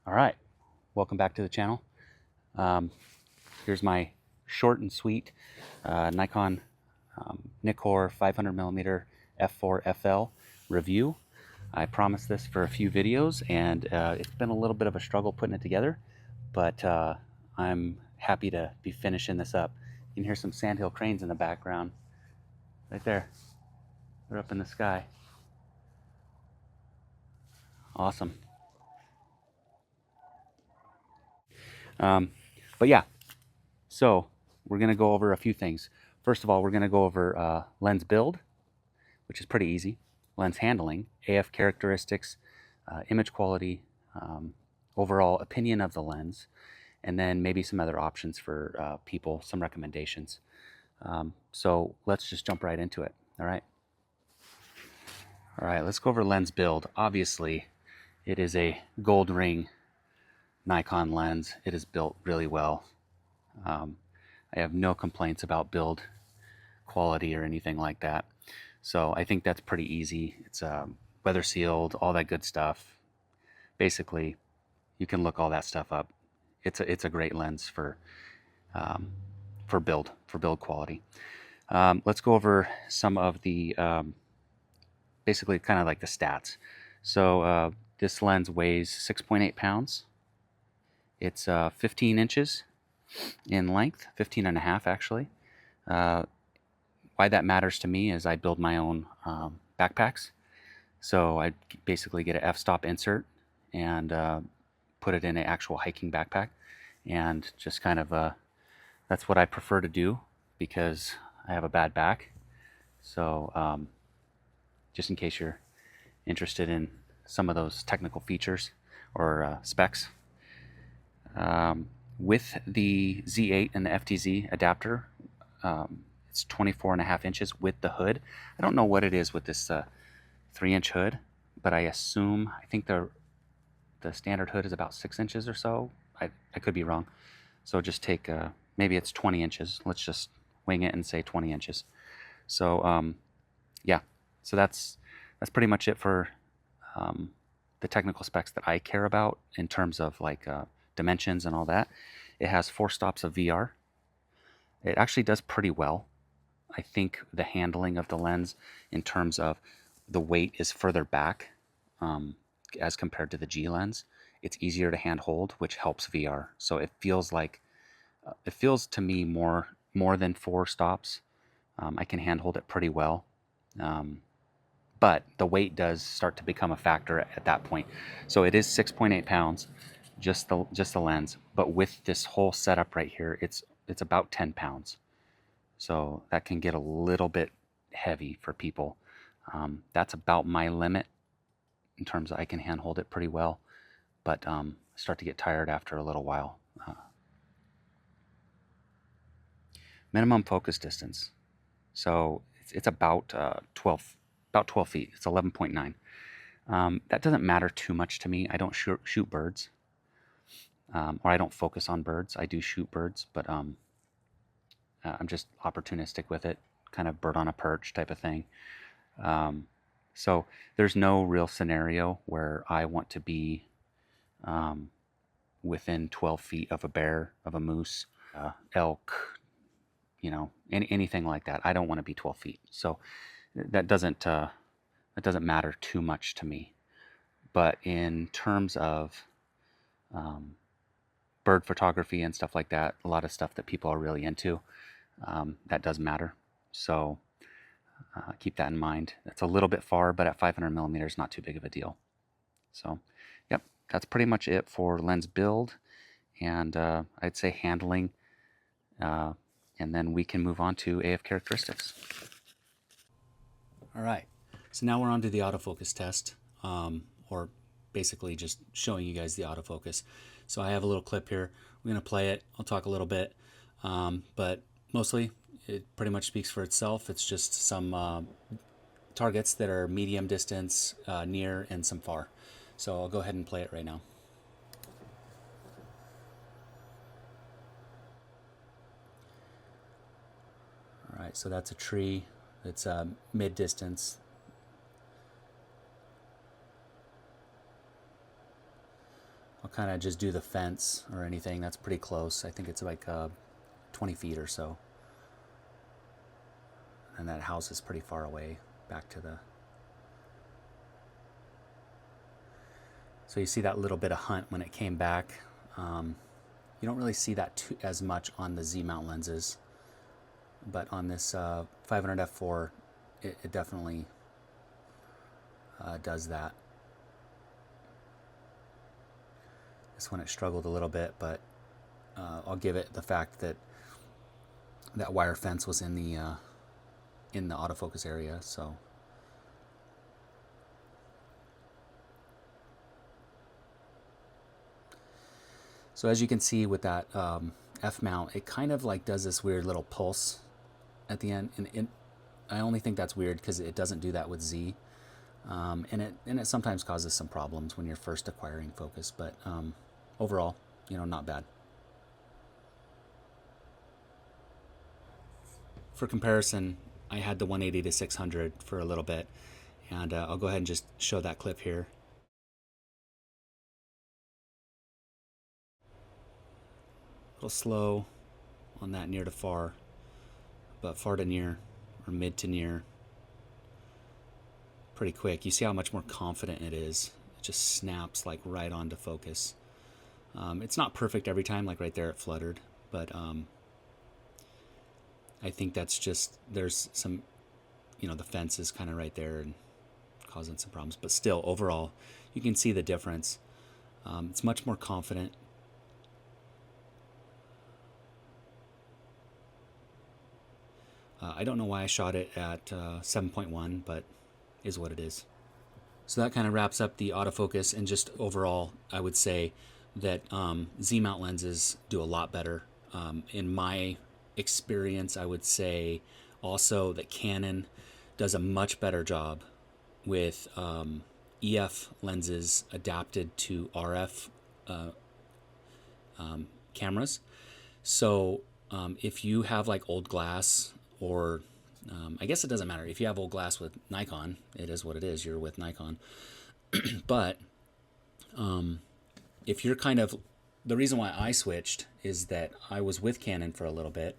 All right, welcome back to the channel. Here's my short and sweet Nikon Nikkor 500mm f4 FL review. I promised this for a few videos, and it's been a little bit of a struggle putting it together, but I'm happy to be finishing this up. You can hear some sandhill cranes in the background, right there. They're up in the sky. Awesome. But yeah, so we're going to go over a few things. First of all, we're going to go over lens build, which is pretty easy, lens handling, AF characteristics, image quality, overall opinion of the lens, and then maybe some other options for people, some recommendations. So let's just jump right into it. All right, let's go over lens build. Obviously, it is a gold ring Nikon lens. It is built really well. I have no complaints about build quality or anything like that. So I think that's pretty easy. It's weather sealed, all that good stuff. Basically, you can look all that stuff up. It's a great lens for build quality. Let's go over some of the basically kind of like the stats. So this lens weighs 6.8 pounds. It's 15 inches in length, 15 and a half actually. Why that matters to me is I build my own backpacks. So I basically get an f-stop insert and put it in an actual hiking backpack, and just kind of that's what I prefer to do because I have a bad back. So just in case you're interested in some of those technical features or specs. With the Z8 and the FTZ adapter, it's 24.5 inches with the hood. I don't know what it is with this 3-inch hood, but I think the standard hood is about 6 inches or so. I could be wrong. So just take, maybe it's 20 inches. Let's just wing it and say 20 inches. So yeah, so that's pretty much it for the technical specs that I care about in terms of like dimensions and all that. It has 4 stops of VR. It actually does pretty well. I think the handling of the lens in terms of the weight is further back as compared to the G lens. It's easier to hand hold, which helps VR. So it feels like, it feels to me more than 4 stops. I can hand hold it pretty well. But the weight does start to become a factor at that point. So it is 6.8 pounds, just the lens. But with this whole setup right here, it's about 10 pounds. So that can get a little bit heavy for people. That's about my limit in terms of I can hand hold it pretty well, but start to get tired after a little while. Minimum focus distance. So it's about 12 feet. It's 11.9. That doesn't matter too much to me. I don't shoot birds, or I don't focus on birds. I do shoot birds, but I'm just opportunistic with it, kind of bird on a perch type of thing. So there's no real scenario where I want to be within 12 feet of a bear, of a moose, elk, anything like that. I don't want to be 12 feet. So that doesn't matter too much to me. But in terms of bird photography and stuff like that, a lot of stuff that people are really into, that does matter. So keep that in mind. It's a little bit far, but at 500 millimeters, not too big of a deal. So, yep, that's pretty much it for lens build, and I'd say handling, and then we can move on to AF characteristics. All right, so now we're on to the autofocus test, or basically just showing you guys the autofocus. So I have a little clip here. We're going to play it. I'll talk a little bit, but mostly it pretty much speaks for itself. It's just some targets that are medium distance, near, and some far. So I'll go ahead and play it right now. All right, so that's a tree. It's mid distance. I'll kind of just do the fence or anything. That's pretty close. I think it's like 20 feet or so. And that house is pretty far away back to the... So you see that little bit of hunt when it came back. You don't really see that as much on the Z mount lenses, but on this 500 f4, it definitely does that. This one it struggled a little bit, but I'll give it the fact that that wire fence was in the autofocus area. So as you can see with that F mount, it kind of like does this weird little pulse at the end, and I only think that's weird because it doesn't do that with Z, and it sometimes causes some problems when you're first acquiring focus. But overall, not bad. For comparison, I had the 180 to 600 for a little bit, and I'll go ahead and just show that clip here. A little slow on that near to far, but far to near or mid to near, pretty quick. You see how much more confident it is. It just snaps like right onto focus. It's not perfect every time, like right there it fluttered, but I think that's just, there's some, the fence is kind of right there and causing some problems, but still overall you can see the difference. It's much more confident. I don't know why I shot it at 7.1, but is what it is. So that kind of wraps up the autofocus, and just overall, I would say that Z-mount lenses do a lot better. In my experience, I would say also that Canon does a much better job with EF lenses adapted to RF cameras. So if you have like old glass, or I guess it doesn't matter. If you have old glass with Nikon, it is what it is. You're with Nikon. But if you're kind of... The reason why I switched is that I was with Canon for a little bit,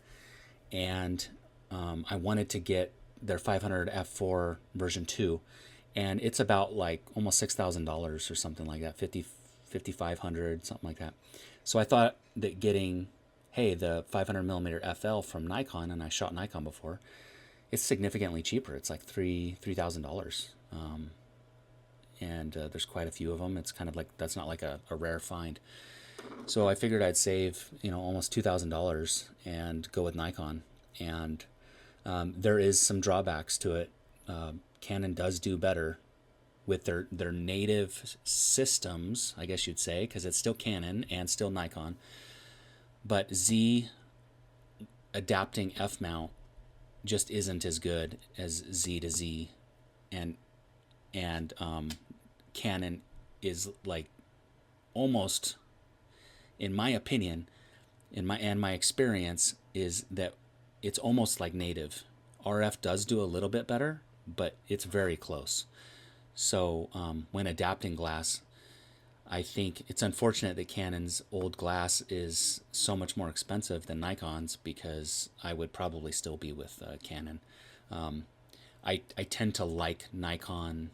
and I wanted to get their 500 f4 version 2, and it's about like almost $6,000 or something like that, $5,500, something like that. So I thought that getting, hey, the 500 millimeter FL from Nikon, and I shot Nikon before, it's significantly cheaper. It's like $3,000, and there's quite a few of them. It's kind of like, that's not like a rare find. So I figured I'd save, almost $2,000 and go with Nikon. And there is some drawbacks to it. Canon does do better with their native systems, I guess you'd say, because it's still Canon and still Nikon. But Z adapting F mount just isn't as good as Z to Z, and Canon is like almost, in my opinion, in my experience, is that it's almost like native. RF does do a little bit better, but it's very close. So when adapting glass, I think it's unfortunate that Canon's old glass is so much more expensive than Nikon's, because I would probably still be with Canon. I tend to like Nikon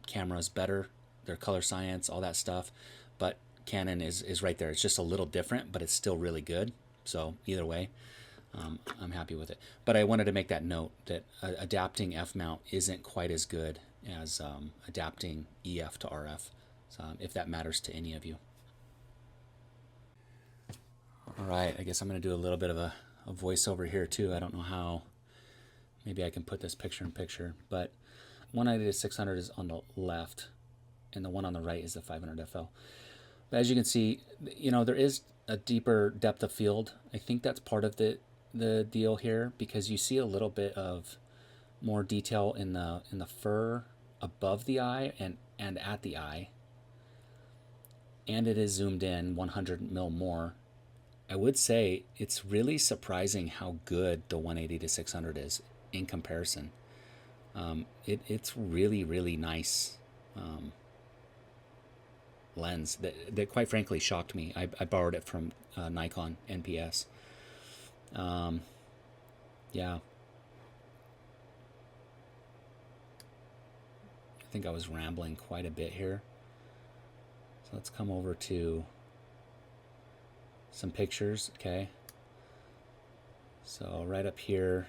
cameras better, their color science, all that stuff, but Canon is right there. It's just a little different, but it's still really good. So either way, I'm happy with it. But I wanted to make that note that adapting F mount isn't quite as good as adapting EF to RF, so, if that matters to any of you. All right, I guess I'm going to do a little bit of a voiceover here too. I don't know how. Maybe I can put this picture in picture, but 190 to 600 is on the left, and the one on the right is the 500 FL. But as you can see, there is a deeper depth of field. I think that's part of the deal here, because you see a little bit of more detail in the fur above the eye and at the eye, and it is zoomed in 100 mil more. I would say it's really surprising how good the 180 to 600 is in comparison. It's really, really nice. lens that quite frankly shocked me. I borrowed it from Nikon NPS. Yeah, I think I was rambling quite a bit here. So let's come over to some pictures. Okay, so right up here,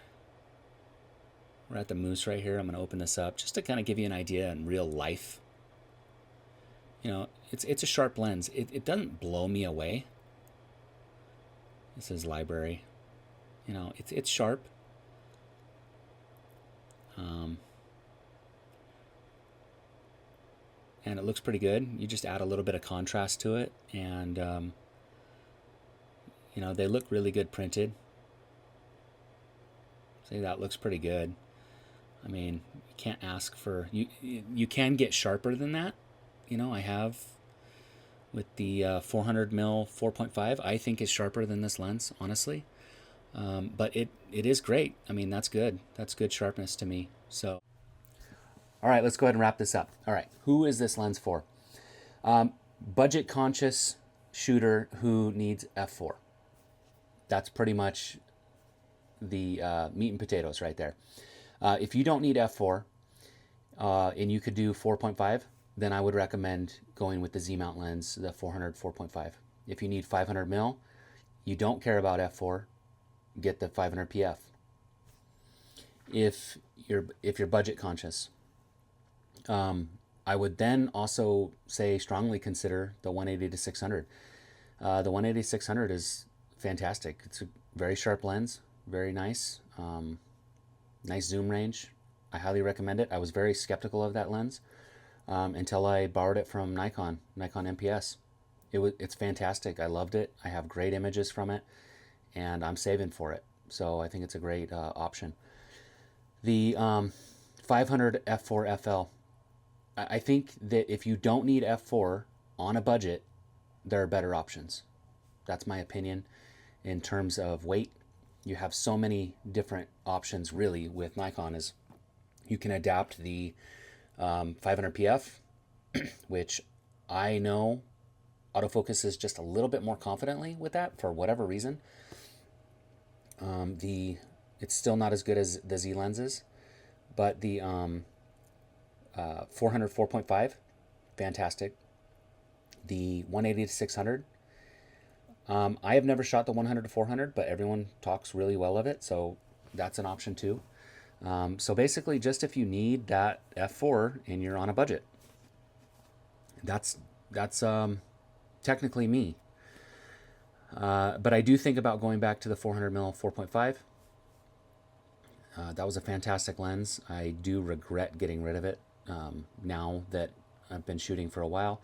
we're at the moose right here. I'm going to open this up just to kind of give you an idea in real life. It's a sharp lens. It doesn't blow me away. This is library. It's sharp. And it looks pretty good. You just add a little bit of contrast to it, and they look really good printed. See, that looks pretty good. I mean, you can't ask for you can get sharper than that. I have with the 400 mil 4.5. I think is sharper than this lens, honestly. But it is great. I mean, that's good. That's good sharpness to me. So, all right, let's go ahead and wrap this up. All right, who is this lens for? Budget conscious shooter who needs f4. That's pretty much the meat and potatoes right there. If you don't need f4 and you could do 4.5, then I would recommend going with the Z-mount lens, the 400 4.5. If you need 500 mil, you don't care about f4, get the 500 PF. If you're budget conscious, I would then also say strongly consider the 180 to 600. The 180 to 600 is fantastic. It's a very sharp lens, very nice, nice zoom range. I highly recommend it. I was very skeptical of that lens until I borrowed it from Nikon NPS. It's fantastic. I loved it. I have great images from it, and I'm saving for it. So I think it's a great option. The 500 f4 FL. I think that if you don't need f4 on a budget, there are better options. That's my opinion. In terms of weight, you have so many different options really with Nikon. Is you can adapt the 500 PF, which I know autofocus is just a little bit more confidently with that for whatever reason. It's still not as good as the Z lenses, but the 400 4.5, fantastic. The 180 to 600. I have never shot the 100 to 400, but everyone talks really well of it, so that's an option too. So basically, just if you need that f4 and you're on a budget, that's technically me. But I do think about going back to the 400 mil 4.5. That was a fantastic lens. I do regret getting rid of it now that I've been shooting for a while,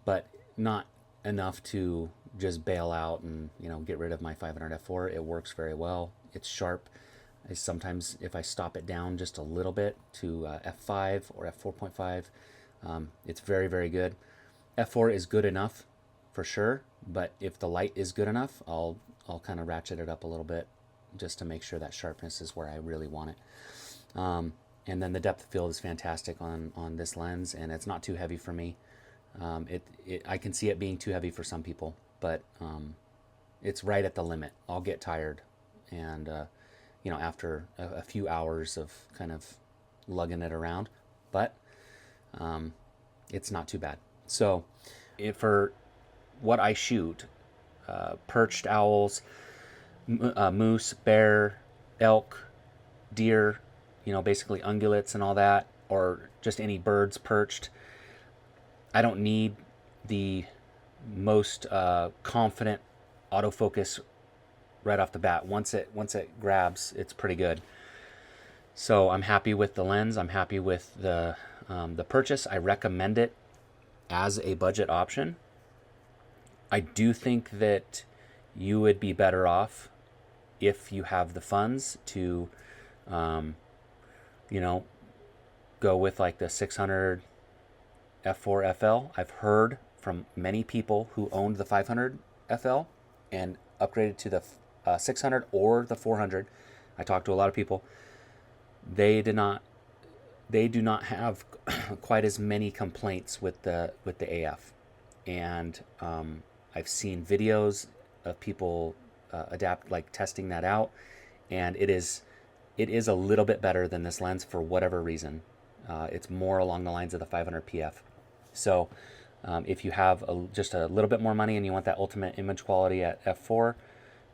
but not enough to just bail out and get rid of my 500 f4. It works very well. It's sharp. Sometimes if I stop it down just a little bit to f5 or f4.5, it's very, very good. f4 is good enough for sure, but if the light is good enough, I'll kind of ratchet it up a little bit just to make sure that sharpness is where I really want it. And then the depth of field is fantastic on this lens, and it's not too heavy for me. I can see it being too heavy for some people, but it's right at the limit. I'll get tired, and after a few hours of kind of lugging it around, but it's not too bad. So for what I shoot, perched owls, moose, bear, elk, deer, basically ungulates and all that, or just any birds perched, I don't need the most confident autofocus right off the bat. Once it grabs, it's pretty good. So I'm happy with the lens. I'm happy with the purchase. I recommend it as a budget option. I do think that you would be better off if you have the funds to, go with like the 600 f4 FL. I've heard from many people who owned the 500 FL and upgraded to the 600 or the 400. I talked to a lot of people. They do not have quite as many complaints with the AF. and I've seen videos of people testing that out, and it is a little bit better than this lens for whatever reason. It's more along the lines of the 500 PF. So if you have just a little bit more money and you want that ultimate image quality at f4,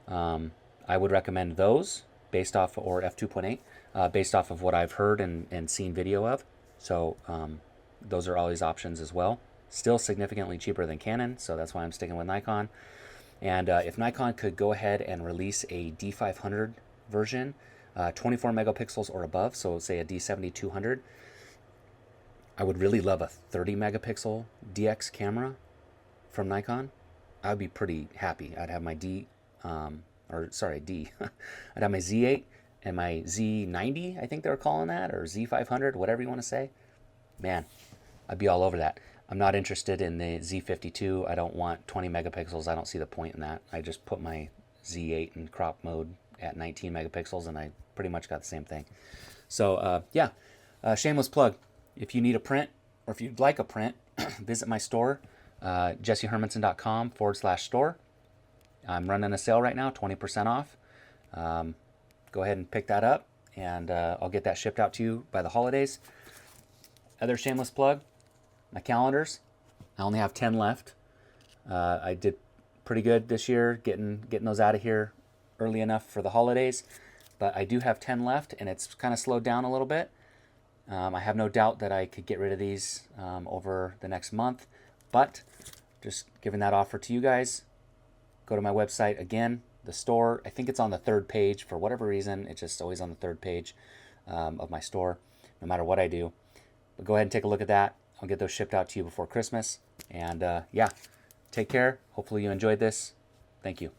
I would recommend those based off, or f2.8, based off of what I've heard and seen video of. So those are always options as well. Still significantly cheaper than Canon, so that's why I'm sticking with Nikon. And if Nikon could go ahead and release a D500 version, 24 megapixels or above, so say a D7200, I would really love a 30 megapixel DX camera from Nikon. I'd be pretty happy. I'd have my D. I'd have my Z8 and my Z90, I think they're calling that, or Z500, whatever you want to say. Man, I'd be all over that. I'm not interested in the Z52. I don't want 20 megapixels. I don't see the point in that. I just put my Z8 in crop mode at 19 megapixels, and I pretty much got the same thing. So, shameless plug. If you need a print, or if you'd like a print, visit my store, jessehermanson.com/store. I'm running a sale right now, 20% off. Go ahead and pick that up, and I'll get that shipped out to you by the holidays. Other shameless plug, my calendars. I only have 10 left. I did pretty good this year getting those out of here early enough for the holidays, but I do have 10 left, and it's kind of slowed down a little bit. I have no doubt that I could get rid of these over the next month, but just giving that offer to you guys. Go to my website again, the store. I think it's on the third page for whatever reason. It's just always on the third page of my store, no matter what I do. But go ahead and take a look at that. I'll get those shipped out to you before Christmas. And take care. Hopefully you enjoyed this. Thank you.